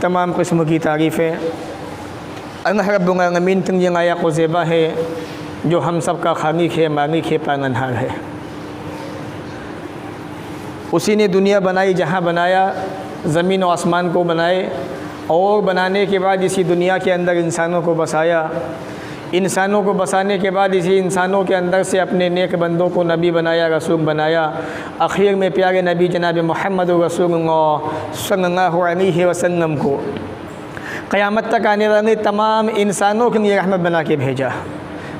तमाम किस्म की तारीफ़ें अल्लाह रब्बुल आलमीन की लायक व ज़ेबा है जो हम सब का खालिक है, मालिक है, पालनहार है। उसी ने दुनिया बनाई, जहाँ बनाया ज़मीन और आसमान को बनाए और बनाने के बाद इसी दुनिया के अंदर इंसानों को बसाया। इंसानों को बसाने के बाद इसी इंसानों के अंदर से अपने नेक बंदों को नबी बनाया, रसूल बनाया। आखिर में प्यारे नबी जनाब मोहम्मद रसूलुल्लाह सल्लल्लाहु अलैहि वसल्लम को क़यामत तक आने वाले तमाम इंसानों के लिए रहमत बना के भेजा।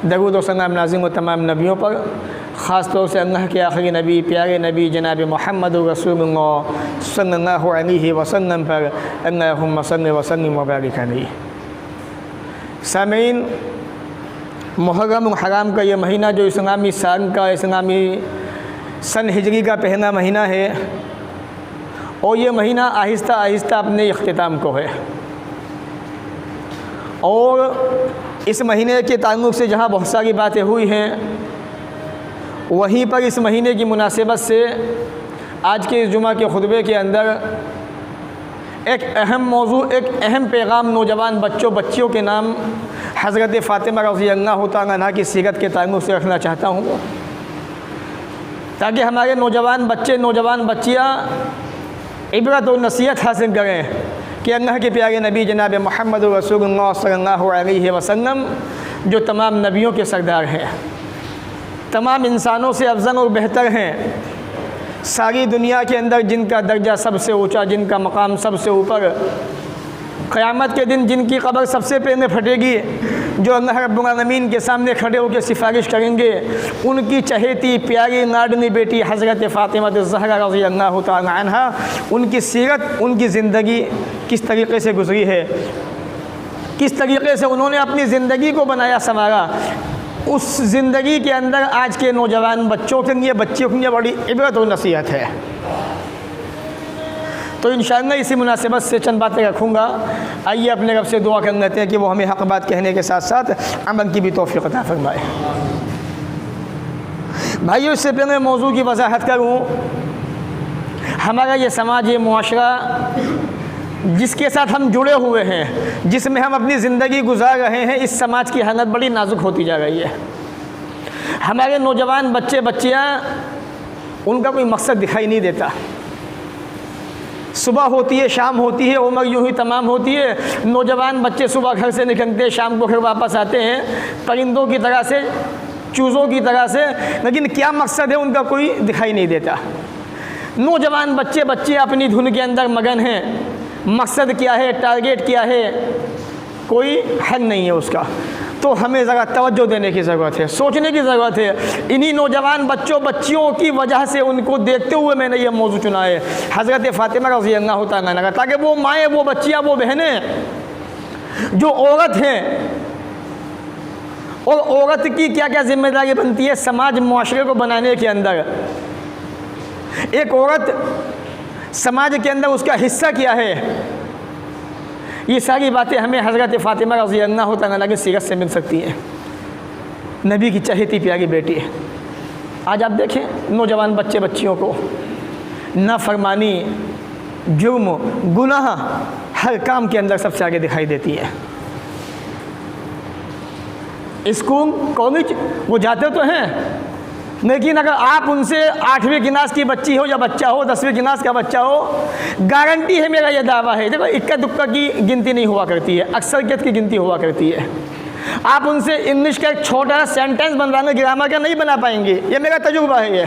दरूद व सलाम नाज़िल व तमाम नबियों पर, ख़ास तौर से अल्लाह के आखिरी नबी प्यारे नबी जनाब मोहम्मद रसूलुल्लाह सल्लल्लाहु अलैहि वसल्लम पर अल्लाहुम्मा सल्लि व सल्लिम व बारिक अलैहि। सामीन, मुहर्रम हराम का ये महीना जो इस्लामी साल का, इस्लामी सन हिजरी का पहला महीना है और ये महीना आहिस्ता आहिस्ता अपने इख्तिताम को है। और इस महीने के ताल्लुक़ से जहाँ बहुत सारी बातें हुई हैं, वहीं पर इस महीने की मुनासिबत से आज के इस जुमा के खुतबे के अंदर एक अहम मौजू, एक अहम पैगाम नौजवान बच्चों बच्चियों के नाम हज़रत फ़ातिमा रज़ी अल्लाह तआला अन्हा की सीरत के ताल्लुक़ से रखना चाहता हूँ, ताकि हमारे नौजवान बच्चे, नौजवान बच्चियाँ इबरत और नसीहत हासिल करें कि अल्लाह के प्यारे नबी जनाब मोहम्मद रसूलुल्लाह सल्लल्लाहु अलैहि वसल्लम जो तमाम नबियों के सरदार हैं, तमाम इंसानों से अफजल और बेहतर हैं, सारी दुनिया के अंदर जिनका दर्जा सबसे ऊंचा, जिनका मकाम सबसे ऊपर, क़यामत के दिन जिनकी कब्र सबसे पहले फटेगी, जो अल्लाह रब्बुल आलमीन के सामने खड़े होकर सिफारिश करेंगे, उनकी चहेती प्यारी लाडली बेटी हज़रत फ़ातिमा ज़हरा रज़ी अल्लाह तआला अन्हा, उनकी सीरत, उनकी ज़िंदगी किस तरीक़े से गुज़री है, किस तरीक़े से उन्होंने अपनी ज़िंदगी को बनाया संवारा, उस ज़िंदगी के अंदर आज के नौजवान बच्चों के लिए, बच्चियों के लिए बड़ी इबरत और नसीहत है। तो इंशाअल्लाह इसी मुनासिबत से चंद बातें रखूँगा। आइए अपने रब से दुआ कर लेते हैं कि वो हमें हक़ बात कहने के साथ साथ अमल की भी तौफ़ीक़ अता फ़रमाए। भाइयों, इससे पहले मौजू की वजाहत करूँ, हमारा ये समाज, ये मुआशरा जिसके साथ हम जुड़े हुए हैं, जिसमें हम अपनी ज़िंदगी गुजार रहे हैं, इस समाज की हालत बड़ी नाजुक होती जा रही है। हमारे नौजवान बच्चे बच्चियाँ, उनका कोई मकसद दिखाई नहीं देता। सुबह होती है, शाम होती है, उम्र यूँ ही तमाम होती है। नौजवान बच्चे सुबह घर से निकलते, शाम को घर वापस आते हैं, परिंदों की तरह से, चूज़ों की तरह से, लेकिन क्या मकसद है उनका कोई दिखाई नहीं देता। नौजवान बच्चे बच्चियाँ अपनी धुन के अंदर मगन हैं। मकसद क्या है, टारगेट क्या है, कोई हल नहीं है उसका। तो हमें ज़रा तवज्जो देने की ज़रूरत है, सोचने की ज़रूरत है। इन्हीं नौजवान बच्चों बच्चियों की वजह से, उनको देखते हुए मैंने ये मौजू चुना है, हज़रत फ़ातिमा रज़ी अल्लाह तआला अन्हा, ताकि वो माएँ, वो बच्चियाँ, वो बहनें जो औरत हैं, और औरत की क्या क्या जिम्मेदारी बनती है समाज मुआशरे को बनाने के अंदर। एक औरत समाज के अंदर उसका हिस्सा क्या है, ये सारी बातें हमें हज़रत फ़ातिमा रज़ी अल्लाह तआला की सीरत से मिल सकती हैं। नबी की चहेती प्यारी बेटी है। आज आप देखें नौजवान बच्चे बच्चियों को नाफरमानी, जुर्म, गुनाह हर काम के अंदर सबसे आगे दिखाई देती है। स्कूल कॉलेज वो जाते तो हैं, लेकिन अगर आप उनसे 8वीं क्लास की बच्ची हो या बच्चा हो, 10वीं क्लास का बच्चा हो, गारंटी है, मेरा यह दावा है, देखो इक्का दुक्का की गिनती नहीं हुआ करती है, अक्सरियत की गिनती हुआ करती है। आप उनसे इंग्लिश का एक छोटा सेंटेंस बनवाने ग्रामर का नहीं बना पाएंगे, ये मेरा तजुर्बा है। ये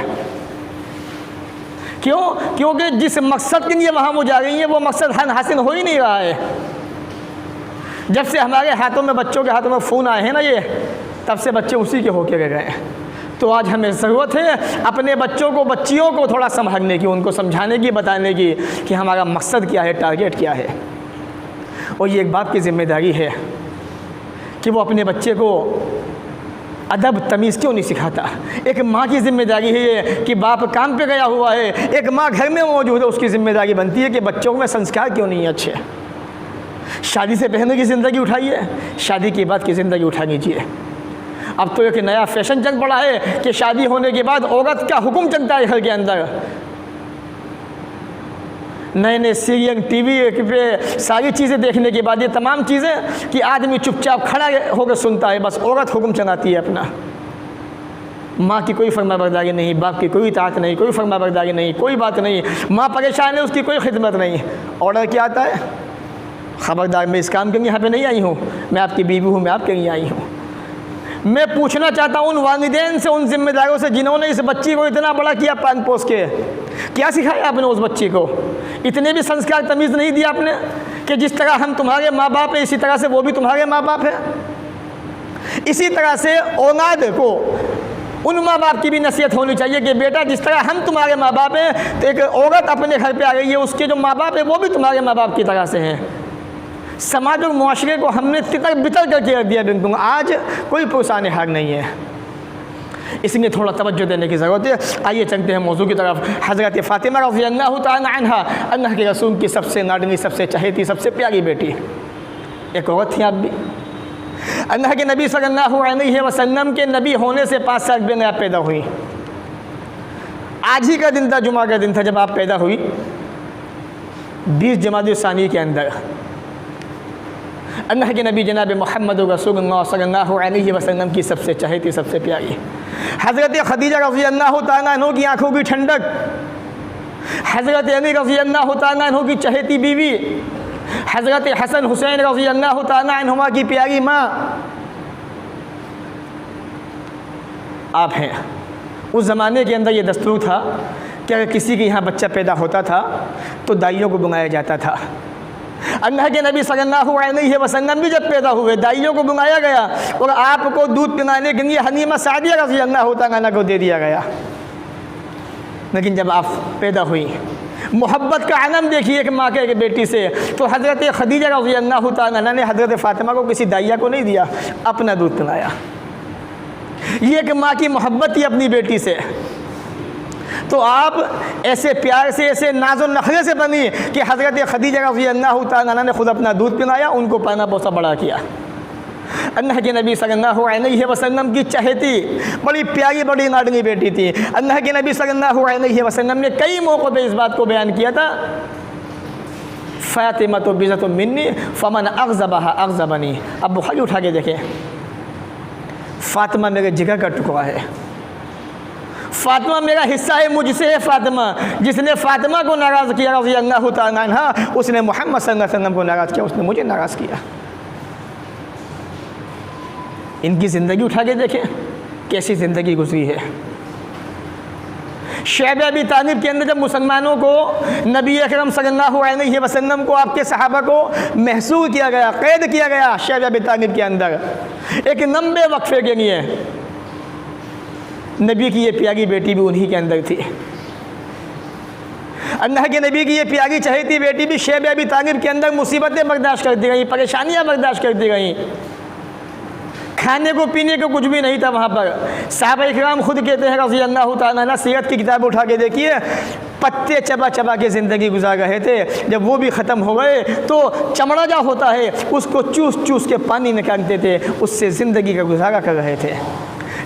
क्यों? क्योंकि जिस मकसद के लिए वहाँ वो जा रही है वो मकसद हासिल हो ही नहीं रहा है। जब से हमारे हाथों में, बच्चों के हाथों में फ़ोन आए हैं ना, ये तब से बच्चे उसी के होके रह गए हैं। तो आज हमें ज़रूरत है अपने बच्चों को, बच्चियों को थोड़ा संभालने की, उनको समझाने की, बताने की कि हमारा मकसद क्या है, टारगेट क्या है। और ये एक बाप की ज़िम्मेदारी है कि वो अपने बच्चे को अदब तमीज़ क्यों नहीं सिखाता। एक माँ की ज़िम्मेदारी है ये कि बाप काम पे गया हुआ है, एक माँ घर में मौजूद है, उसकी ज़िम्मेदारी बनती है कि बच्चों में संस्कार क्यों नहीं है अच्छे। शादी से पहले की ज़िंदगी उठाइए, शादी के बाद की ज़िंदगी उठा लीजिए। अब तो एक नया फैशन चल पड़ा है कि शादी होने के बाद औरत का हुक्म चलता है घर के अंदर। नए नए सीरियल, टीवी पे सारी चीज़ें देखने के बाद ये तमाम चीज़ें कि आदमी चुपचाप खड़ा होकर सुनता है, बस औरत हुक्म चलाती है अपना। माँ की कोई फरमाबरदारी नहीं, बाप की कोई इताअत नहीं, कोई फरमाबरदारी नहीं, कोई बात नहीं। माँ परेशान है, उसकी कोई खिदमत नहीं। ऑर्डर क्या आता है, ख़बरदार मैं इस काम के लिए यहाँ पे नहीं आई हूँ, मैं आपकी बीवी हूँ, मैं आपके लिए आई हूँ। मैं पूछना चाहता हूँ उन वालिदैन से, उन जिम्मेदारों से जिन्होंने इस बच्ची को इतना बड़ा किया पाल पोस के, क्या सिखाया आपने उस बच्ची को? इतने भी संस्कार तमीज़ नहीं दिया आपने कि जिस तरह हम तुम्हारे माँ बाप हैं इसी तरह से वो भी तुम्हारे माँ बाप हैं। इसी तरह से औलाद को उन माँ बाप की भी नसीहत होनी चाहिए कि बेटा जिस तरह हम तुम्हारे माँ बाप हैं, तो एक औरत अपने घर पे आ गई है, उसके जो माँ बाप है वो भी तुम्हारे माँ बाप की तरह से हैं। समाज और मुआशरे को हमने तितर बितर करके रख दिया बिल्कुल। आज कोई पुरसान हार नहीं है, इसलिए थोड़ा तवज्जो देने की ज़रूरत है। आइए चलते हैं मौजू की तरफ। हज़रत फ़ातिमा रज़ी अल्लाह तआला अन्हा, अल्लाह के रसूल की सबसे लाडली, सबसे चहेती, सबसे प्यारी बेटी, एक औरत थी। आप भी अल्लाह के नबी सल्लल्लाहु अलैहि वसल्लम के नबी होने से 5 साल पहले आप पैदा हुई। आज ही का दिन था, जुमा का दिन था जब आप पैदा हुई, 20 जमादी सानी के अंदर। अल्लाह के नबी जनाब मोहम्मद रसूलुल्लाह सल्लल्लाहु अलैहि वसल्लम की सबसे चहेती, सबसे प्यारी हज़रत खदीजा रज़ी अल्लाह तआला अन्हा की आँखों की ठंडक, हज़रत अली रज़ी अल्लाह तआला अन्हा की चहेती बीवी, हज़रत हसन हुसैन रज़ी अल्लाह तआला अन्हुमा की प्यारी माँ आप हैं। उस ज़माने के अंदर ये दस्तूर था कि अगर किसी के यहाँ बच्चा पैदा होता था तो दाइयों को बुलाया जाता था। अल्लाह के नबी सल्लल्लाहु अलैहि वसल्लम भी जब पैदा हुए, दाइयों को बुलाया गया और आपको दूध पिलाने के लिए हलीमा सादिया रज़ी अल्लाह तआला को दे दिया गया। लेकिन जब आप पैदा हुई, मोहब्बत का आलम देखिए एक माँ के बेटी से, तो हज़रत खदीजा रज़ी अल्लाह तआला ने हज़रत फ़ातिमा को किसी दाइया को नहीं दिया, अपना दूध पिलाया। ये एक माँ की मोहब्बत थी अपनी बेटी से। तो आप ऐसे प्यार से, ऐसे नाज़ो नखरे से बनी कि हज़रत खदीजा रज़ी अल्लाह तआला ने खुद अपना दूध पिलाया, उनको पाना पोसा बड़ा किया। अल्लाह के नबी सल्लल्लाहु अलैहि वसल्लम की चहेती, बड़ी प्यारी, बड़ी लाडली बेटी थी। अल्लाह के नबी सल्लल्लाहु अलैहि वसल्लम ने कई मौक़ों पे इस बात को बयान किया था, फ़ातिमा तो बिज़त मिन्नी फ़मन अग़ज़बहा अग़ज़बनी। अब बुखारी उठा के देखें, फ़ातिमा मेरे जिगर का टुकड़ा है, फ़ातिमा मेरा हिस्सा है, मुझसे है फ़ातिमा। जिसने फ़ातिमा को नाराज़ किया रज़ी अल्लाह तआला अन्हा, उसने मोहम्मद सल्लल्लाहु अलैहि वसल्लम को नाराज़ किया, उसने मुझे नाराज़ किया। इनकी ज़िंदगी उठा के देखें कैसी ज़िंदगी गुजरी है। शैब अबी तालिब के अंदर जब मुसलमानों को, नबी अकरम सल्लल्लाहु अलैहि वसल्लम को, आपके सहाबा को महसूर किया गया, कैद किया गया शैब अबी तालिब के अंदर एक लंबे वक्फे के लिए, नबी की ये प्यारी बेटी भी उन्हीं के अंदर थी। अल्लाह के नबी की ये प्यारी चहेती बेटी भी शैब अबी तालिब के अंदर मुसीबतें बर्दाश्त करती गई, परेशानियाँ बर्दाश्त करती गई। खाने को पीने को कुछ भी नहीं था वहाँ पर। साहबा इकराम खुद कहते हैं रज़ी अल्लाह तआला अन्हु, सीरत की किताब उठा के देखिए, पत्ते चबा चबा के ज़िंदगी गुजार रहे थे। जब वो भी ख़त्म हो गए तो चमड़ा जो होता है उसको चूस चूस के पानी निकालते थे, उससे ज़िंदगी का गुजारा कर रहे थे।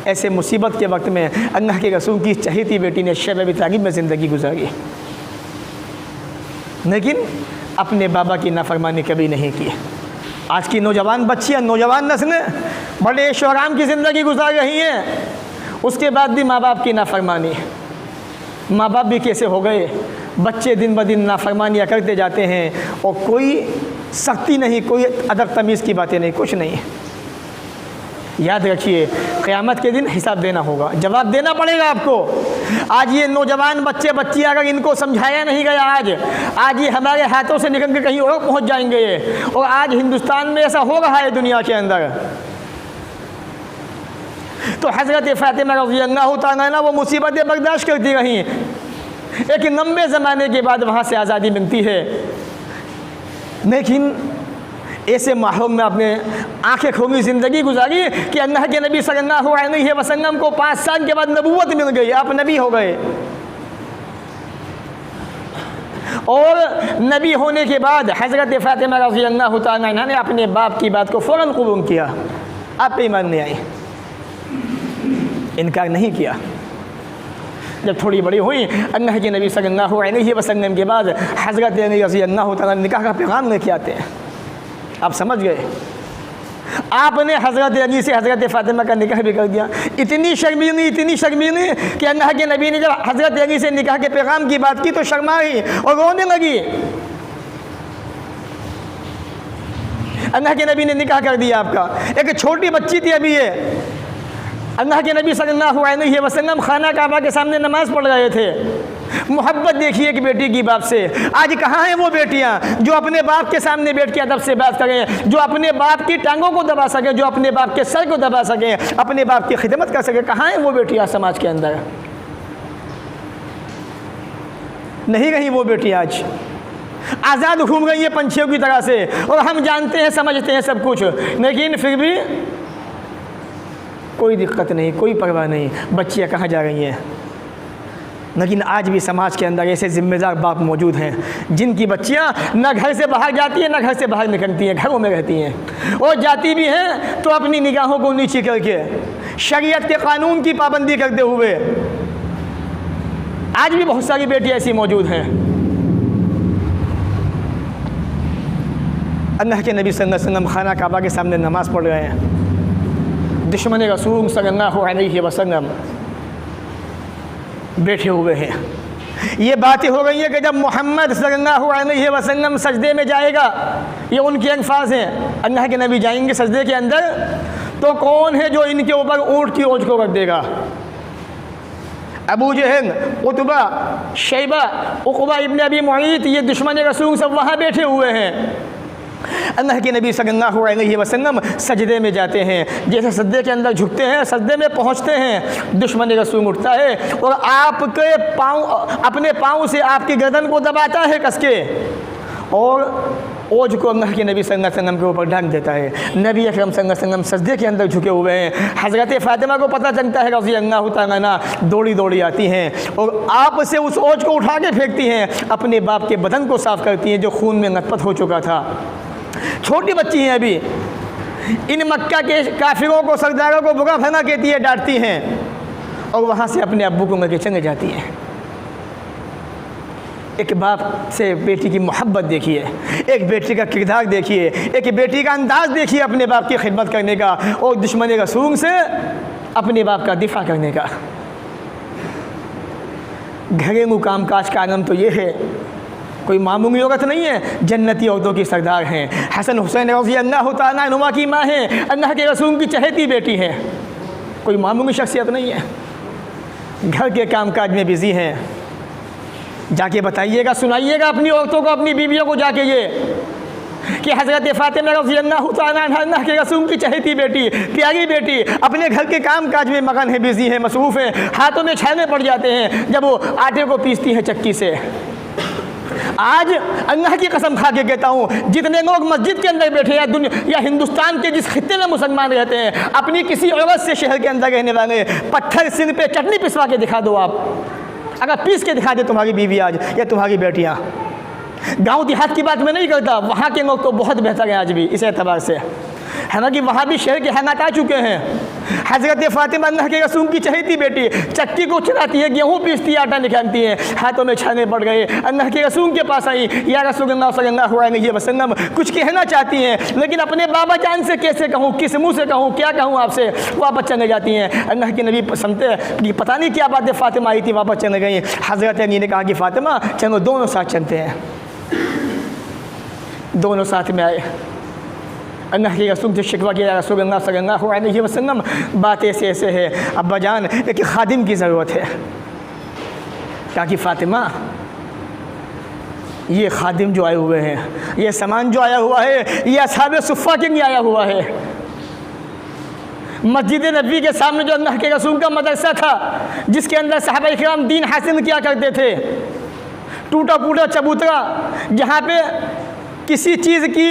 ऐसे मुसीबत के वक्त में अल्लाह के रसूल की चहेती बेटी ने शब अबी तालिब में ज़िंदगी गुजारी, लेकिन अपने बाबा की नाफरमानी कभी नहीं की। आज की नौजवान बच्चियाँ, नौजवान नस्लें बड़े ऐश आराम की ज़िंदगी गुजार रही हैं, उसके बाद भी माँ बाप की नाफरमानी। माँ बाप भी कैसे हो गए, बच्चे दिन ब दिन नाफरमानियाँ करते जाते हैं और कोई सख्ती नहीं, कोई अदब तमीज़ की बातें नहीं, कुछ नहीं। याद रखिए, क़यामत के दिन हिसाब देना होगा, जवाब देना पड़ेगा आपको। आज ये नौजवान बच्चे बच्चियाँ अगर इनको समझाया नहीं गया, आज ये हमारे हाथों से निकल के कहीं और पहुँच जाएंगे। और आज हिंदुस्तान में ऐसा हो रहा है दुनिया के अंदर। तो हज़रत फ़ातिमा रज़ी अल्लाह तआला अन्हा वो मुसीबतें बर्दाश्त करती रहीं। एक लंबे ज़माने के बाद वहाँ से आज़ादी मिलती है, लेकिन ऐसे माहौल में आपने आंखें खोली ज़िंदगी गुजारी कि अल्लाह के नबी सल्लल्लाहु अलैहि वसल्लम को 5 साल के बाद नबूवत मिल गई, आप नबी हो गए। और नबी होने के बाद हज़रत फ़ातिमा रज़ी अल्लाह तआला अन्हा ने अपने बाप की बात को फ़ौरन कबूल किया, आप पे ईमान नहीं आई, इनकार नहीं किया। जब थोड़ी बड़ी हुई, अल्लाह के नबी सल्लल्लाहु अलैहि वसल्लम के बाद हज़रत अली रज़ी अल्लाह तआला निकाह का पैगाम लेके आते हैं। आप समझ गए, आपने हज़रत अली से हज़रत फ़ातिमा का निकाह भी कर दिया। इतनी शर्मीली कि अल्लाह के नबी ने जब हज़रत अली से निकाह के पैगाम की बात की तो शर्माई और रोने लगी। अल्लाह के नबी ने निकाह कर दिया आपका। एक छोटी बच्ची थी अभी ये, अल्लाह के नबी सल्लल्लाहु अलैहि वसल्लम खाना काबा के सामने नमाज़ पढ़ रहे थे। मोहब्बत देखिए एक बेटी की बाप से। आज कहाँ हैं वो बेटियाँ जो अपने बाप के सामने बैठ के अदब से बात करें, जो अपने बाप की टांगों को दबा सकें, जो अपने बाप के सर को दबा सकें, अपने बाप की खिदमत कर सकें? कहाँ हैं वो बेटियाँ समाज के अंदर? नहीं रही वो बेटियाँ। आज आज़ाद घूम रही है पंछियों की तरह से, और हम जानते हैं समझते हैं सब कुछ, लेकिन फिर भी कोई दिक्कत नहीं, कोई परवाह नहीं, बच्चियाँ कहाँ जा रही हैं। लेकिन आज भी समाज के अंदर ऐसे ज़िम्मेदार बाप मौजूद हैं जिनकी बच्चियाँ न घर से बाहर जाती हैं, न घर से बाहर निकलती हैं, घरों में रहती हैं, और जाती भी हैं तो अपनी निगाहों को नीचे करके शरीयत के कानून की पाबंदी करते हुए। आज भी बहुत सारी बेटियाँ ऐसी मौजूद हैं। अल्लाह के नबी सल्लल्लाहु अलैहि वसल्लम खाना काबा के सामने नमाज़ पढ़ रहे हैं, दुश्मन रसूल सल्लल्लाहु अलैहि वसल्लम बैठे हुए हैं। ये बातें हो गई हैं कि जब मोहम्मद सल्लल्लाहु अलैहि वसल्लम सजदे में जाएगा, ये उनके अल्फाज हैं, अल्लाह के नबी जाएंगे सजदे के अंदर, तो कौन है जो इनके ऊपर ऊँट की ओझ को रख देगा? अबू जहल, उतबा, शैबा, उक़बा इब्न अबी मुअय्यिद, ये दुश्मन रसूल सब वहाँ बैठे हुए हैं। अल्लाह के नबी सल्लल्लाहु अलैहि वसल्लम सजदे में जाते हैं, जैसे सजदे के अंदर झुकते हैं, सजदे में पहुंचते हैं, दुश्मन रसूल उठता है और आपके पाँव, अपने पाँव से आपकी गर्दन को दबाता है कस के, और ओझ को अल्लाह के नबी सल्लल्लाहु अलैहि वसल्लम के ऊपर ढांक देता है। नबी अकरम सल्लल्लाहु अलैहि वसल्लम सजदे के अंदर झुके हुए हैं। हज़रत फ़ातिमा को पता चलता है, रज़ी अल्लाह तआला अन्हा दौड़ी दौड़ी आती हैं और आप से उस ओझ को उठा के फेंकती हैं, अपने बाप के बदन को साफ़ करती हैं जो खून में लथपथ हो चुका था। छोटी बच्ची हैं अभी, इन मक्का के काफिरों को, सरदारों को बुरा भला कहती है, डांटती हैं, और वहाँ से अपने अब्बू को लेके चले जाती हैं। एक बाप से बेटी की मोहब्बत देखिए, एक बेटी का किरदार देखिए, एक बेटी का अंदाज़ देखिए अपने बाप की खिदमत करने का, और दुश्मन रसूल से अपने बाप का दिफा करने का। घरेलू कामकाज का आलम तो ये है, कोई मामूली औरत नहीं है, जन्नती औरतों की सरदार हैं। हसन हुसैन रज़ी अल्लाह तआला अन्हुमा की माँ हैं, अल्लाह के रसूल की चहेती बेटी हैं, कोई मामूली शख्सियत नहीं है, घर के कामकाज में बिज़ी हैं। जाके बताइएगा, सुनाइएगा अपनी औरतों को, अपनी बीवियों को जाके ये कि हज़रत फ़ातिमा रज़ी अल्लाह तआला अन्हा अल्लाह के रसूल की चहेती बेटी, प्यारी बेटी, अपने घर के काम काज में मगन है, बिज़ी है, मसरूफ़ है, हाथों में छाले पड़ जाते हैं जब वो आटे को पीसती हैं चक्की से। आज अल्लाह की कसम खा के कहता हूँ, जितने लोग मस्जिद के अंदर बैठे हैं दुनिया या हिंदुस्तान के जिस खित्ते में मुसलमान रहते हैं, अपनी किसी औरत से शहर के अंदर रहने वाले पत्थर सिर पे चटनी पिसवा के दिखा दो आप, अगर पीस के दिखा दे तुम्हारी बीवी आज या तुम्हारी बेटियाँ। गांव देहात की बात मैं नहीं करता, वहाँ के लोग तो बहुत बेहतर हैं आज भी इस एतबार से, है ना कि वहाँ भी शहर के हालात आ चुके हैं। हज़रत फ़ातिमा अल्लाह के रसूल की चहेती बेटी, चक्की को चलाती है, गेहूँ पीसती है, आटा निकालती है, हाथों में छाने पड़ गए, अल्लाह के रसूल के पास आई, या रसूलुल्लाह सल्लल्लाहु अलैहि वसल्लम कुछ कहना चाहती हैं, लेकिन अपने बाबा जान से कैसे कहूँ, किस मुँह से कहूँ, क्या कहूँ आपसे, वापस चले जाती हैं। अल्लाह के नबी समझते कि पता नहीं क्या बात है, फ़ातिमा आई थी वापस चले गई। हज़रत अली ने कहा कि फ़ातिमा चलो दोनों साथ चलते हैं। दोनों साथ में आए, अल्लाह के रसूल से शिकवा किया, रसूलुल्लाह सल्लल्लाहु अलैहि वसल्लम बात ऐसे ऐसे है, अब्बा जान एक खादिम की ज़रूरत है। कहा कि फ़ातिमा ये खादिम जो आए हुए हैं, ये सामान जो आया हुआ है, ये असहाब सुफ़ा के लिए आया हुआ है। मस्जिद नबी के सामने जो अल्लाह के रसूल का मदरसा था, जिसके अंदर सहाबा इकराम दीन हासिल किया करते थे, टूटा फूटा चबूतरा, जहाँ पे किसी चीज़ की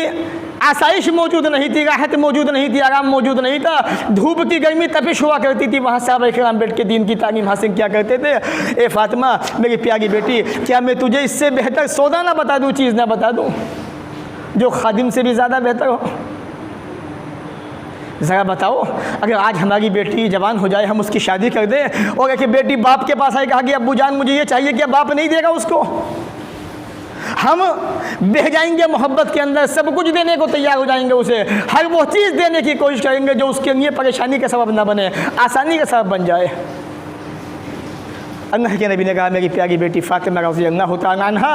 आसाइश मौजूद नहीं थी, राहत मौजूद नहीं थी, आराम मौजूद नहीं था, धूप की गर्मी तपिश हुआ करती थी, वहाँ सहाबा इकराम बैठ के दीन की तालीम हासिल किया करते थे। ए फ़ातिमा मेरी प्यारी बेटी, क्या मैं तुझे इससे बेहतर सौदा ना बता दूँ, चीज़ ना बता दूँ जो खादिम से भी ज़्यादा बेहतर हो? ज़रा बताओ, अगर आज हमारी बेटी जवान हो जाए, हम उसकी शादी कर दें और एक बेटी बाप के पास आए, कहा कि अब्बू जान मुझे ये चाहिए, क्या बाप नहीं देगा उसको? हम बह जाएंगे मोहब्बत के अंदर, सब कुछ देने को तैयार हो जाएंगे उसे, हर वो चीज़ देने की कोशिश करेंगे जो उसके लिए परेशानी का सबब ना बने, आसानी का सबब बन जाए। अल्लाह के नबी ने कहा मेरी प्यारी बेटी फ़ातिमा रज़ी अल्लाह तआला अन्हा,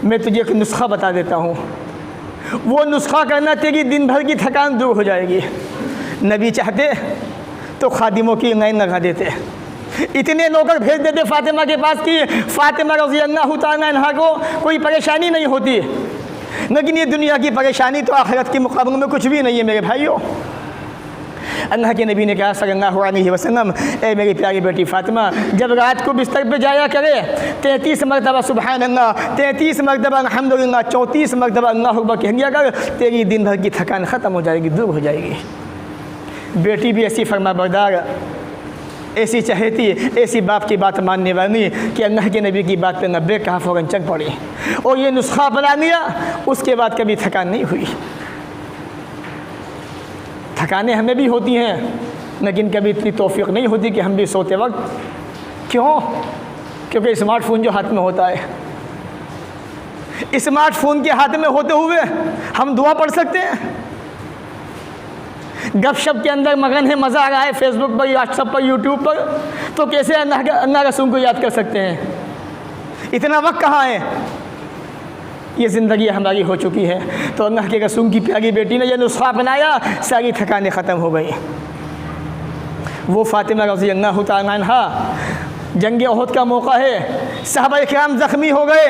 मैं तुझे एक नुस्खा बता देता हूँ, वो नुस्खा करना तेरी दिन भर की थकान दूर हो जाएगी। नबी चाहते तो खादिमों की लाइन लगा देते, इतने नौकर भेज देते फ़ातिमा के पास कि फ़ातिमा रज़ी अल्लाह तआला अन्हा को कोई परेशानी नहीं होती। लेकिन ये दुनिया की परेशानी तो आखिरत के मुकाबले में कुछ भी नहीं है मेरे भाइयों। अल्लाह के नबी ने कहा सल्लल्लाहु अलैहि वसल्लम, ए मेरी प्यारी बेटी फ़ातिमा, जब रात को बिस्तर पे जाया करे 33 मरतबा सुबहान अल्लाह, 33 मरतबा अल्हम्दुलिल्लाह, 34 मरतबा अल्लाहु अकबर कह दिया कर, तेरी दिन भर की थकान ख़त्म हो जाएगी, दूर हो जाएगी। बेटी भी ऐसी फरमाबरदार, ऐसी चहेती, ऐसी बाप की बात मानने वाली कि अल्लाह के नबी की बात पे 90 कहा फ़ौरन चल पड़ी और ये नुस्खा अपना लिया, उसके बाद कभी थकान नहीं हुई। थकानें हमें भी होती हैं, लेकिन कभी इतनी तौफीक नहीं होती कि हम भी सोते वक्त, क्यों? क्योंकि स्मार्टफोन जो हाथ में होता है, स्मार्टफोन के हाथ में होते हुए हम दुआ पढ़ सकते हैं, गपशप के अंदर मगन है, मज़ा आ रहा है फेसबुक पर, व्हाट्सएप पर, यूट्यूब पर, तो कैसे अल्लाह रसूल को याद कर सकते हैं? इतना वक्त कहाँ है? ये ज़िंदगी हमारी हो चुकी है। तो अल्लाह के रसूल की प्यारी बेटी ने यह नुस्खा अपनाया, सारी थकानें ख़त्म हो गई। वो फ़ातिमा रज़ी अल्लाह तआला अन्हा, जंग ओहद का मौका है, सहाबा इकराम ज़ख्मी हो गए,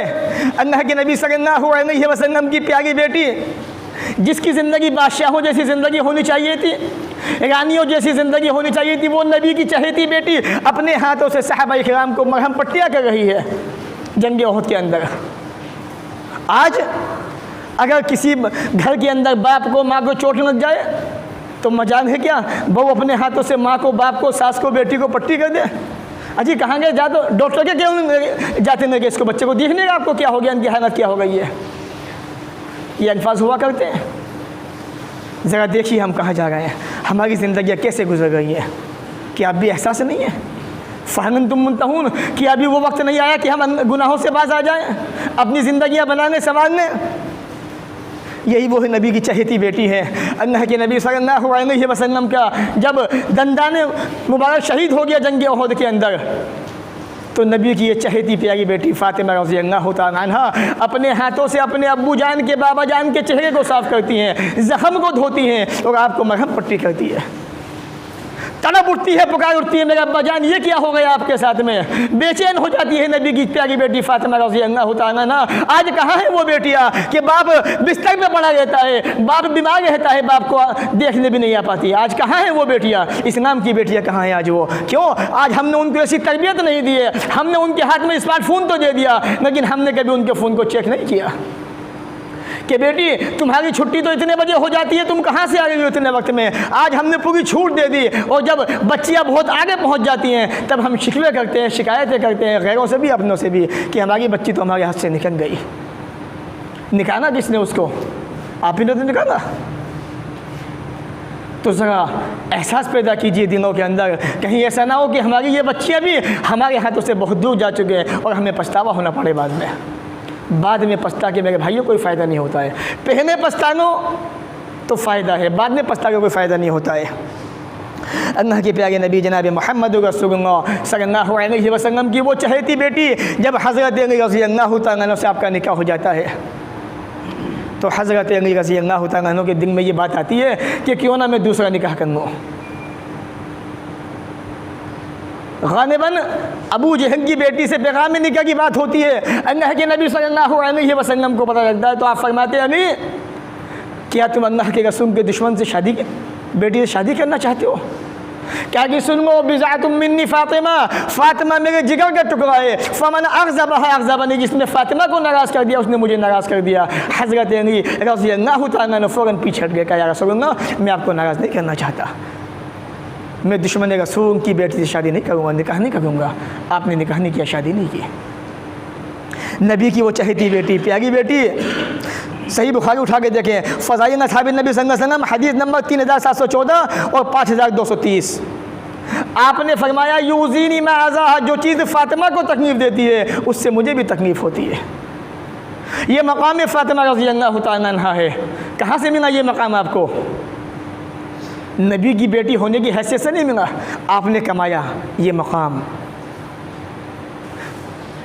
अल्लाह के नबी सल्लल्लाहु अलैहि वसल्लम की प्यारी बेटी, जिसकी ज़िंदगी बादशाहों जैसी ज़िंदगी होनी चाहिए थी, रानियों जैसी ज़िंदगी होनी चाहिए थी, वो नबी की चहेती बेटी अपने हाथों से सहाबा इकराम को मरहम पट्टियाँ कर रही है जंग ओहद के अंदर। आज अगर किसी घर के अंदर बाप को, माँ को चोट लग जाए तो मजाल है क्या बहू अपने हाथों से माँ को, बाप को, सास को, बेटी को पट्टी कर दे? अजी कहाँ गए? जा तो डॉक्टर के क्यों जाते नहीं गए? इसको बच्चे को देखने का आपको क्या हो गया, इनकी हालत क्या हो गई है? ये अल्फाज हुआ करते हैं। ज़रा देखिए हम कहाँ जा रहे हैं, हमारी ज़िंदगियाँ कैसे गुजर गई है, कि आप भी एहसास नहीं है? फ़हन तुम मुंतहून, कि अभी वो वक्त नहीं आया कि हम गुनाहों से बाज आ जाएं, अपनी ज़िंदगियाँ बनाने, संवारने? यही वो है नबी की चहेती बेटी है। अल्लाह के नबी सल्लल्लाहु अलैहि वसल्लम का जब दंदाने मुबारक शहीद हो गया जंग ओहद के अंदर, तो नबी की ये चहेती प्यारी बेटी फ़ातिमा रज़ी अल्लाह तआला अन्हा अपने हाथों से अपने अब्बू जान के, बाबा जान के चेहरे को साफ़ करती हैं, ज़ख़म को धोती हैं और आपको मरहम पट्टी करती है। तड़प उठती है, पुकार उठती है, मेरा अब्बा जान ये क्या हो गया आपके साथ में। बेचैन हो जाती है नबी की प्यारी बेटी फातिमा रज़ी अल्लाह तआला अन्हा। आज कहाँ है वो बेटियाँ कि बाप बिस्तर में पड़ा रहता है, बाप बीमार रहता है, बाप को देखने भी नहीं आ पाती। आज कहाँ है वो बेटियाँ, इस्लाम की बेटियाँ कहाँ हैं आज वो? क्यों? आज हमने उनको ऐसी तरबियत नहीं दी है। हमने उनके हाथ में स्मार्टफोन तो दे दिया, लेकिन हमने कभी उनके फ़ोन को चेक नहीं किया कि बेटी तुम्हारी छुट्टी तो इतने बजे हो जाती है, तुम कहाँ से आ रही हो इतने वक्त में। आज हमने पूरी छूट दे दी, और जब बच्चियाँ बहुत आगे पहुँच जाती हैं तब हम शिकवे करते हैं, शिकायतें करते हैं, गैरों से भी अपनों से भी, कि हमारी बच्ची तो हमारे हाथ से निकल गई। निकाला किसने उसको? आप ही ने तो निकाला। तो ज़रा एहसास पैदा कीजिए दिलों के अंदर, कहीं ऐसा ना हो कि हमारी ये बच्चियाँ भी हमारे हाथों से बहुत दूर जा चुके हैं और हमें पछतावा होना पड़े बाद में पछता के मेरे भाइयों कोई फ़ायदा नहीं होता है। पहले पछतानो तो फ़ायदा है, बाद में पछता के कोई फ़ायदा नहीं होता है। अल्लाह के प्यारे नबी जनाब मोहम्मद रसूलुल्लाह सल्लल्लाहु अलैहि वसल्लम की वो चहेती बेटी जब हज़रत अली रज़ी अल्लाह तआला अन्हु से आपका निकाह हो जाता है, तो हज़रत अली रज़ी अल्लाह तआला अन्हु के दिल में ये बात आती है कि क्यों ना मैं दूसरा निकाह कर लूँ। ग़ालिबन अबू जहल की बेटी से पैगाम निकाह की बात होती है। अल्लाह के नबी सल्लल्लाहु अलैहि वसल्लम को पता लगता है, तो आप फरमाते हैं अली क्या तुम अल्लाह के रसूल के दुश्मन से बेटी से शादी करना चाहते हो? क्या कि सुनो बिज़ातुम मिन्नी फ़ातिमा मेरे जिगर का टुकड़ा है। फ़मन अग़ज़बहा अग़ज़बनी, जिसने फ़ातिमा को नाराज़ कर दिया उसने मुझे नाराज़ कर दिया। हज़रत अली रज़ी अल्लाह तआला अन्हु फ़ौरन पीछे हट गए, कहा या रसूलल्लाह मैं आपको नाराज़ नहीं करना चाहता, मैं दुश्मन रसूल की बेटी से शादी नहीं करूँगा, निकाह नहीं करूँगा। आपने निकाह नहीं किया, शादी नहीं की। नबी की वो चहेती बेटी, प्यारी बेटी, सही बुखारी उठा के देखें, फ़ज़ाइल असहाबे नबी सल्लल्लाहु अलैहि वसल्लम हदीस नंबर 3714 और 5230। आपने फरमाया यूज़ीनी मा अज़ाहा, जो चीज़ फ़ातिमा को तकलीफ़ देती है उससे मुझे भी तकलीफ़ होती है। ये मकाम फ़ातिमा रज़ी अल्लाह तआला अन्हा है। कहाँ से मिला ये मकाम आपको? नबी की बेटी होने की हैसियत से नहीं मिला, आपने कमाया ये मकाम।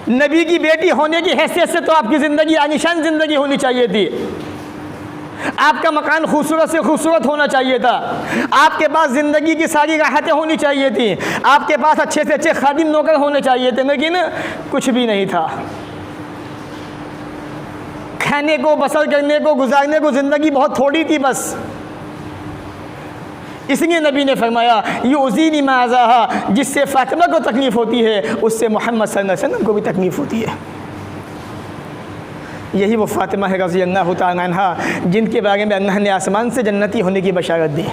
नबी की बेटी होने की हैसियत से तो आपकी ज़िंदगी आलीशान ज़िंदगी होनी चाहिए थी। आपका मकान खूबसूरत से खूबसूरत होना चाहिए था। आपके पास ज़िंदगी की सारी राहतें होनी चाहिए थी। आपके पास अच्छे से अच्छे खादिम नौकर होने चाहिए थे, लेकिन कुछ भी नहीं था। खाने को, बसर करने को, गुजारने को ज़िंदगी बहुत थोड़ी थी बस। इसलिए नबी ने फरमाया यूज़ीनी मा अज़ाहा, जिससे फ़ातिमा को तकलीफ़ होती है उससे मोहम्मद सल्लल्लाहु अलैहि वसल्लम को भी तकलीफ़ होती है। यही वो फ़ातिमा है रज़ी अल्लाह तआला अन्हा, जिनके बारे में अल्लाह ने आसमान से जन्नती होने की बशारत दी।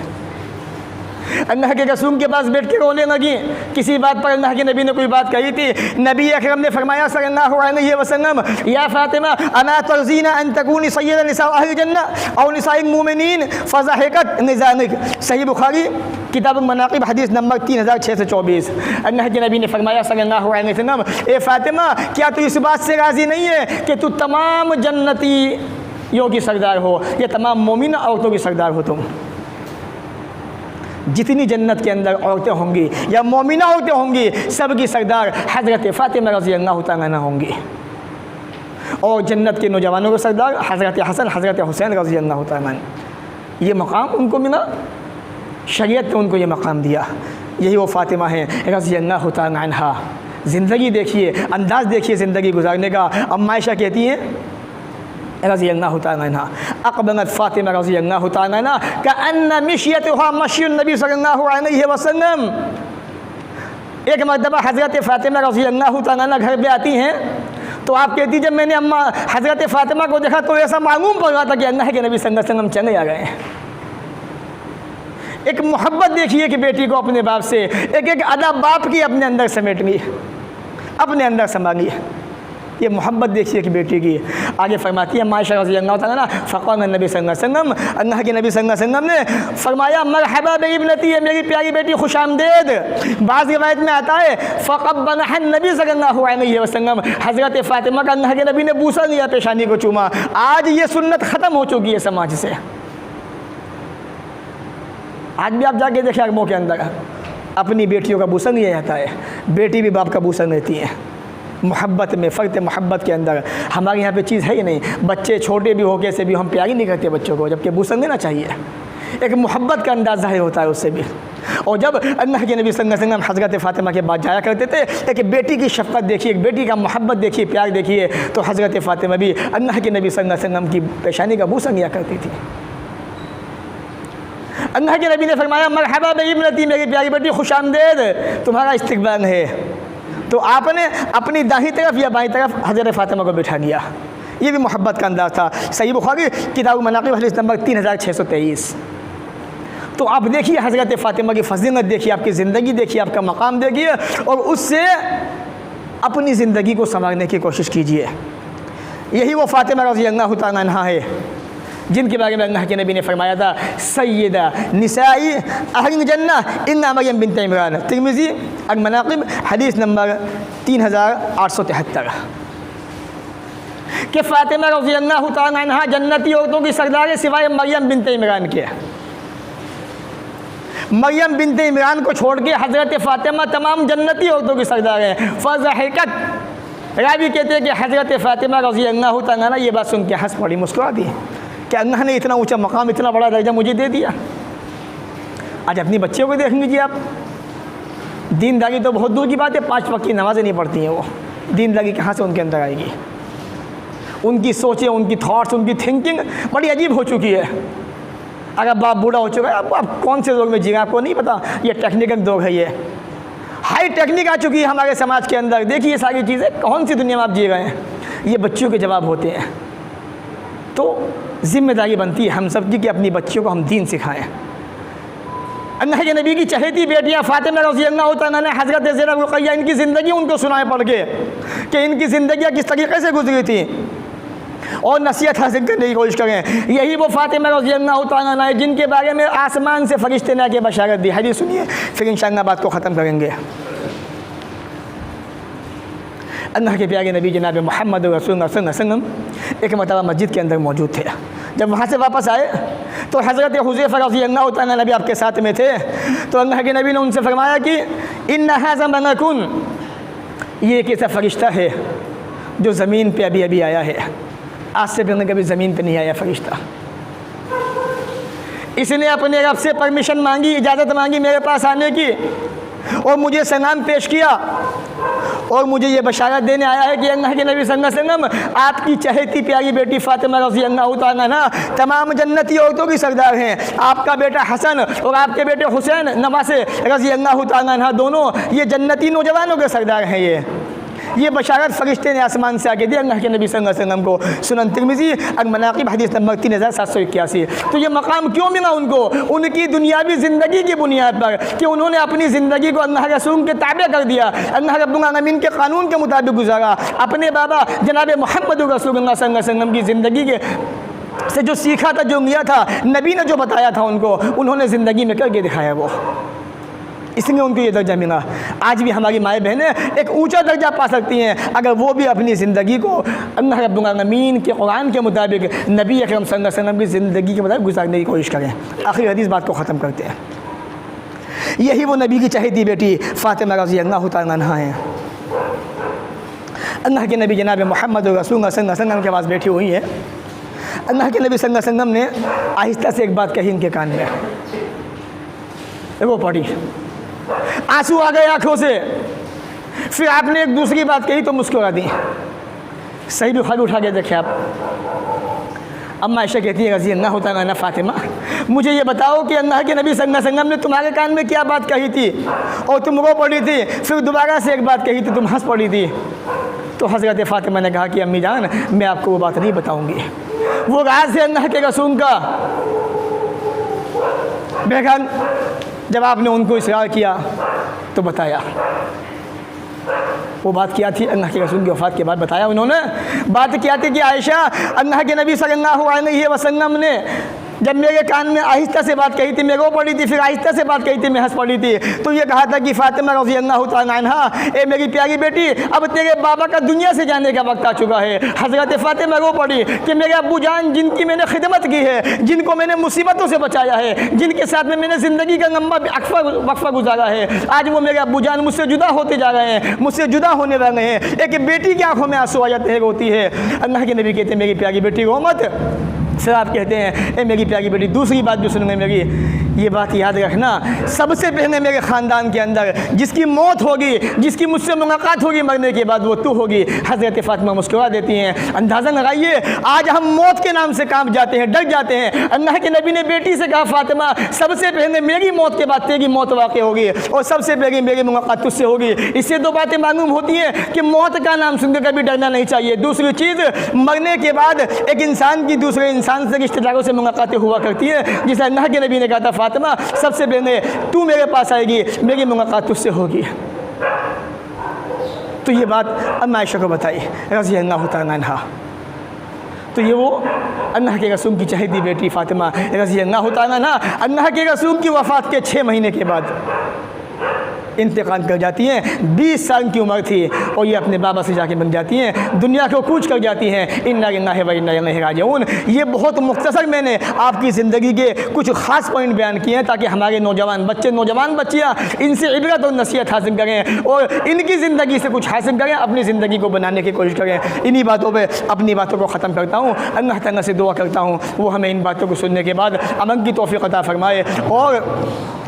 अल्लाह के रसूल के पास बैठ के रोने लगी। किसी बात पर अल्लाह के नबी ने कोई बात कही थी, नबी अकरम ने फरमाया सल्लल्लाहु अलैहि वसल्लम या फ़ातिमा अना तर्ज़ीना अन तकूनी सय्यदा निसा अहल जन्ना और निसाइल मोमिनीन फ़ज़हकत निज़ानिक। सही बुखारी किताब मनाक़िब हदीस नंबर 3624। अल्लाह के नबी ने फरमाया सल्लल्लाहु अलैहि वसल्लम, ए फ़ातिमा क्या तू इस बात से राज़ी नहीं है कि तू तमाम जन्नतियों की सरदार हो, या तमाम मोमिन औरतों की सरदार हो? तुम जितनी जन्नत के अंदर औरतें होंगी या मोमिना औरतें होंगी, सबकी सरदार हज़रत फ़ातिमा रज़ी अल्लाह तआला अन्हा होंगी। और जन्नत के नौजवानों के सरदार हज़रत हसन, हज़रत हुसैन रज़ी अल्लाह तआला अन्हु। ये मकाम उनको मिला, शरीयत ने उनको ये मकाम दिया। यही वो फ़ातिमा है रज़ी अल्लाह तआला अन्हा। ज़िंदगी देखिए, अंदाज़ देखिए ज़िंदगी गुजारने का। अम्मा आयशा कहती हैं रज़ी अल्लाह तआला अन्हा, अक़बलत फ़ातिमा रज़ी अल्लाह तआला अन्हा कअन्न मिश्यतुहा मश्युन नबी सल्लल्लाहु अलैहि वसल्लम। एक मरतबा हज़रत फ़ातिमा रज़ी अल्लाह तआला अन्हा घर पे आती हैं, तो आप कहती जब मैंने अम्मा हज़रत फ़ातिमा को देखा तो ऐसा मालूम पड़ रहा था कि अल्लाह के नबी सल्लल्लाहु अलैहि वसल्लम चले आ गए। एक मोहब्बत देखिए कि बेटी को अपने बाप से, एक एक अदा बाप की अपने अंदर समेट ली, अपने अंदर संभाली। ये मोहब्बत देखिए कि बेटी की। आगे फरमाती है मायशा रज़ी अल्लाह तआला फ़क़ाल नबी सल्लल्लाहु अलैहि वसल्लम, अल्लाह के नबी सल्लल्लाहु अलैहि वसल्लम ने फरमाया मरहबा बिइब्नती, है मेरी प्यारी बेटी खुश आमदेद। बाज़ रिवायत में आता है फ़क़ब्बलहा नबी सल्लल्लाहु अलैहि वसल्लम, हज़रत फ़ातिमा का अल्लाह के नबी ने बूसा लिया, पेशानी को चूमा। आज ये सुन्नत ख़त्म हो चुकी है समाज से। आज भी आप जाके देखिए अगमों के अंदर अपनी बेटियों का बूसा लिया जाता है, बेटी भी बाप का बूसा लेती है। मोहब्बत में, फ़र्क मोहब्बत के अंदर हमारे यहाँ पे चीज़ है ही नहीं। बच्चे छोटे भी हो के से भी हम प्यार ही नहीं करते बच्चों को, जबकि बूसा लेना चाहिए। एक मोहब्बत का अंदाज़ ज़ाहिर होता है उससे भी। और जब अल्लाह के नबी सल्लल्लाहु अलैहि वसल्लम हज़रत फ़ातिमा के बाद जाया करते थे, एक बेटी की शफ़क़त देखिए, एक बेटी का मोहब्बत देखिए, प्यार देखिए, तो हज़रत फ़ातिमा भी अल्लाह के नबी सल्लल्लाहु अलैहि वसल्लम की पेशानी का बूसा लिया करती थी। अल्लाह के नबी ने फरमाया, मरहबा बिइब्नती, मेरी प्यारी बेटी, खुश आमदेद, तुम्हारा इस्तक़बाल है। तो आपने अपनी दाहिनी तरफ या बाईं तरफ हज़रत फ़ातिमा को बिठा दिया। ये भी मोहब्बत का अंदाज़ था। सही बुखारी किताब मनाक़िब हदीस नंबर 3623। तो आप देखिए हज़रत फ़ातिमा की फ़ज़ीलत देखिए, आपकी ज़िंदगी देखिए, आपका मकाम देखिए, और उससे अपनी ज़िंदगी को संवारने की कोशिश कीजिए। यही वो फ़ातिमा रज़ियल्लाहु तआला अन्हा है जिनके बारे में अल्लाह के नबी ने फरमाया था, सय्यदा निसाई अहलिल जन्नह इन्ना मरियम बिन्त इमरान, तिरमिज़ी अल-मनाक़िब हदीस नंबर 3873, कि फ़ातिमा रज़ियल्लाहु तआला अन्हा जन्नती औरतों की सरदार है सिवाय मरियम बिन्त इमरान के। मरियम बिन्त इमरान को छोड़ के हज़रत फ़ातिमा तमाम जन्नती औरतों की सरदार हैं। फ़ज़हकत, रावी कहते हैं कि हज़रत फ़ातिमा रज़ियल्लाहु तआला अन्हा ये बात सुन के हंस पड़ी, मुस्कुरा दी कि अल्लाह ने इतना ऊंचा मकाम, इतना बड़ा दर्जा मुझे दे दिया। आज अपनी बच्चियों को देख लीजिए आप, दीनदारी तो बहुत दूर की बात है, 5 वक्त की नमाज़ें नहीं पढ़ती हैं वो, दीनदारी कहाँ से उनके अंदर आएगी? उनकी सोचें, उनकी थॉट्स, उनकी थिंकिंग बड़ी अजीब हो चुकी है। अगर बाप बूढ़ा हो चुका है, अब कौन से दौर में जी, आपको नहीं पता, ये टेक्निकल दौर है, ये हाई टेक्निक आ चुकी है हमारे समाज के अंदर। देखिए ये सारी चीज़ें, कौन सी दुनिया में आप जी रहे हैं, ये बच्चियों के जवाब होते हैं। तो ज़िम्मेदारी बनती है हम सब की कि अपनी बच्चियों को हम दीन सिखाएं। अल्लाह के नबी की चहेती बेटियाँ फ़ातिमा रज़ियल्लाहु तआला अन्हा, हज़रत ज़ैनब रुक़ैया, इनकी ज़िंदगी उनको सुनाए पढ़ के कि इनकी ज़िंदगियाँ किस तरीक़े से गुजरी थी, और नसीहत हासिल करने की कोशिश करें। यही वो फ़ातिमा रज़ियल्लाहु तआला अन्हा जिनके बारे में आसमान से फ़रिश्ते ने आके बशारत दी। हदीस सुनिए, फिर इंशाअल्लाह बात को ख़त्म करेंगे। अल्लाह के प्यारे नबी जनाब मोहम्मद रसूलुल्लाह सल्लल्लाहु अलैहि वसल्लम एक मरतबा मस्जिद के अंदर मौजूद थे। जब वहाँ से वापस आए तो हज़रत हुज़ैफ़ा रज़ियल्लाहु तआला अन्हु आपके साथ में थे। तो अल्लाह के नबी ने उनसे फरमाया कि इन्ना हाज़ा मलकुन, ये एक ऐसा फ़रिश्ता है जो ज़मीन पे अभी अभी आया है, आज से पहले कभी ज़मीन पे नहीं आया फ़रिश्ता। इसने अपने रब से परमिशन मांगी, इजाज़त मांगी मेरे पास आने की, और मुझे सलाम पेश किया, और मुझे ये बशारत देने आया है कि अल्लाह के नबी सल्लल्लाहु अलैहि वसल्लम आपकी चहेती प्यारी बेटी फ़ातिमा रज़ियल्लाहु तआला अन्हा तमाम जन्नती औरतों की सरदार हैं। आपका बेटा हसन और आपके बेटे हुसैन नवासे रज़ियल्लाहु तआला अन्हा दोनों ये जन्नती नौजवानों के सरदार हैं। ये बशारत फ़रिश्ते ने आसमान से आके दी अल्लाह के नबी सल्लल्लाहु अलैहि वसल्लम को। सुनन तिरमिज़ी अल-मनाक़िब हदीस नंबर 3781। तो ये मकाम क्यों मिला उनको? उनकी दुनियावी ज़िंदगी की बुनियाद पर कि उन्होंने अपनी ज़िंदगी को अल्लाह रसूल के ताबे कर दिया, अल्लाह रब्बुल आलमीन के कानून के मुताबिक गुजारा। अपने बाबा जनाब मोहम्मद रसूलुल्लाह सल्लल्लाहु अलैहि वसल्लम की ज़िंदगी के से जो सीखा था, जो लिया था, नबी ने जो बताया था उनको, उन्होंने ज़िंदगी में करके दिखाया वो, इसलिए उनको ये दर्जा मिला। आज भी हमारी माएँ बहनें एक ऊंचा दर्जा पा सकती हैं अगर वो भी अपनी ज़िंदगी को अल्लाह रब्बुल आलमीन के कुरान के मुताबिक, नबी अकरम सल्लल्लाहु अलैहि वसल्लम की ज़िंदगी के मुताबिक गुजारने की कोशिश करें। आखिरी हदीस बात को ख़त्म करते हैं। यही वो नबी की चहेती बेटी फ़ातिमा रज़ियल्लाहु तआला अन्हा हैं। अल्लाह के नबी जनाब मोहम्मद रसूलुल्लाह सल्लल्लाहु अलैहि वसल्लम के पास बैठी हुई हैं। अल्लाह के नबी सल्लल्लाहु अलैहि वसल्लम ने आहिस्ता से एक बात कही इनके कान में, वो पढ़ी, आंसू आ गए आंखों से। फिर आपने एक दूसरी बात कही तो मुस्कुरा दी। सही बुखारी उठा के देखे आप। अम्मा आयशा कहती है रज़ियल्लाहु तआला अन्हा, फ़ातिमा मुझे ये बताओ कि अल्लाह के नबी सल्लल्लाहु अलैहि वसल्लम ने तुम्हारे कान में क्या बात कही थी, और तुम रो पड़ी थी, फिर दोबारा से एक बात कही थी, तुम हंस पड़ी थी। तो हज़रत फ़ातिमा ने कहा कि अम्मी जान, मैं आपको वो बात नहीं बताऊँगी, वो राज है अल्लाह के रसूल का। बेगन जब आपने उनको इसरार किया तो बताया, वो बात क्या थी? अल्लाह के रसूल की वफ़ात के बाद बताया उन्होंने। बात क्या थी कि आयशा, अल्लाह के नबी सल्लल्लाहु अलैहि वसल्लम ने जब मेरे कान में आहिस्ता से बात कही थी, मैं रो पड़ी थी, फिर आहिस्ता से बात कही थी, मैं हंस पड़ी थी, तो ये कहा था कि फ़ातिमा रज़ियल्लाहु तआला अन्हा, ए मेरी प्यारी बेटी, अब तेरे बाबा का दुनिया से जाने का वक्त आ चुका है। हज़रत फ़ातिमा रो पड़ी कि मेरे अब्बू जान जिनकी मैंने खिदमत की है, जिनको मैंने मुसीबतों से बचाया है, जिनके साथ में मैंने ज़िंदगी का लंबा वक्फा गुजारा है, आज वो मेरे अब्बू जान मुझसे जुदा होते जा रहे हैं, मुझसे जुदा होने वाले हैं। एक बेटी की आंखों में आंसू आ जाते हैं, रोती है। अल्लाह के नबी कहते हैं मेरी प्यारी बेटी रो मत, सर आप कहते हैं ए मेरी प्यारी बेटी दूसरी बात जो सुनूंगे मेरी, ये बात याद रखना, सबसे पहले मेरे ख़ानदान के अंदर जिसकी मौत होगी, जिसकी मुझसे मुलाकात होगी मरने के बाद, वो तू होगी। हज़रत फ़ातिमा मुस्कुरा देती हैं। अंदाज़ा लगाइए, आज हम मौत के नाम से कांप जाते हैं, डर जाते हैं। अल्लाह के नबी ने बेटी से कहा, फ़ातिमा सबसे पहले मेरी मौत के बाद तेरी मौत वाक़ होगी और सबसे पहले मेरी मुलाकात तुझसे होगी। इससे दो बातें मालूम होती हैं कि मौत का नाम सुनकर कभी डरना नहीं चाहिए। दूसरी चीज़, मरने के बाद एक इंसान की दूसरे इंसान से, रिश्तेदारों से मुलाकातें हुआ करती है। जिसे अल्लाह के नबी ने कहा था, फ़ातिमा सबसे पहले तू मेरे पास आएगी, मेरी मुलाकात तुझसे होगी। तो ये बात अम्मा आयशा को बताई रज़ी अल्लाह तआला अन्हा। तो ये वो अल्लाह के रसूल की चहेती बेटी फ़ातिमा रज़ी अल्लाह तआला अन्हा अल्लाह के रसूल की वफ़ात के 6 महीने के बाद इंतकाल कर जाती हैं। 20 साल की उम्र थी और ये अपने बाबा से जाके बन जाती हैं, दुनिया को कूच कर जाती हैं। इन्ना लिल्लाहि व इन्ना इलैहि राजिऊन। ये बहुत मुख्तसर मैंने आपकी ज़िंदगी के कुछ ख़ास पॉइंट बयान किए हैं ताकि हमारे नौजवान बच्चे, नौजवान बच्चियाँ इनसे इबरत और नसीहत हासिल करें और इनकी ज़िंदगी से कुछ हासिल करें, अपनी ज़िंदगी को बनाने की कोशिश करें। इन्हीं बातों पर अपनी बातों को ख़त्म करता हूँ। अल्लाह ताला से दुआ करता हूँ वो हमें इन बातों को सुनने के बाद अमल की तौफ़ीक़ अता फ़रमाए और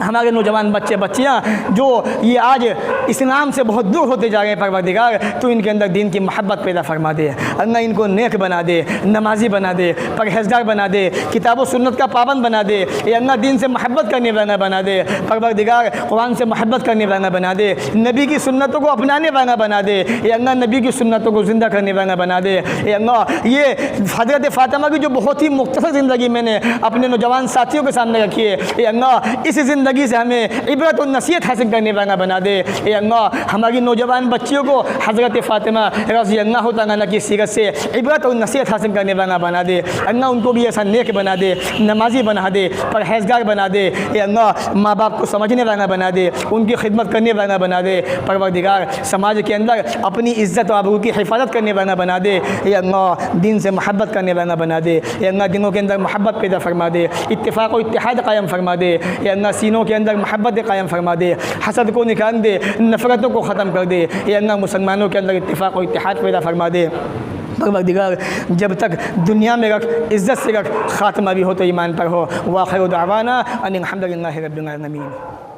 हमारे नौजवान बच्चे बच्चियाँ जो ये आज इस्लाम से बहुत दूर होते जा रहे हैं, परवरदिगार तो इनके अंदर दीन की मोहब्बत पैदा फरमा दे। अल्लाह इनको नेक बना दे, नमाजी बना दे, परहेज़गार बना दे, किताब व सुन्नत का पाबंद बना दे। ये अल्लाह दीन से मोहब्बत करने वाला बना दे, परवरदिगार कुरान से मोहब्बत करने वाला बना दे, नबी की सुन्नतों को अपनाने वाला बना दे। ये अल्लाह नबी की सुन्नतों को ज़िंदा करने वाला बना दे। ये अल्लाह ये हज़रत फ़ातिमा की जो बहुत ही मुख्तसर ज़िंदगी मैंने अपने नौजवान साथियों के सामने रखी है, ये अल्लाह इस ज़िंदगी से हमें इबरत और नसीहत हासिल करने वाला बना दे। ए अल्लाह हमारी नौजवान बच्चियों को हज़रत फ़ातिमा रज़ी अल्लाह तआला की सीरत से इबरत और नसीहत हासिल करने वाला बना दे। अल्लाह उनको भी ऐसा नेक बना दे, नमाजी बना दे, परहेज़गार बना दे। ए अल्लाह माँ बाप को समझने वाला बना दे, उनकी खिदमत करने वाला बना दे। परवरदिगार समाज के अंदर अपनी इज़्ज़त और आबरू की हिफाजत करने वाला बना दे। ए अल्लाह दीन से मोहब्बत करने वाला बना दे। ए अल्लाह दिलों के अंदर मोहब्बत पैदा फरमा दे, इत्तिफ़ाक़ और इत्तिहाद कायम फरमा दे। ए अल्लाह सीनों के अंदर मोहब्बत कायम फरमा दे, हसद को निकाल दे, नफ़रतों को ख़त्म कर दे। ये अल्लाह मुसलमानों के अंदर इत्तिफ़ाक़ और इत्तिहाद पैदा फरमा दे। परवरदिगार जब तक दुनिया में रख, इज़्ज़त से रख, ख़ात्मा भी हो तो ईमान पर हो। व आखिर दावाना अनिल हम्दुलिल्लाहि रब्बिल आलमीन।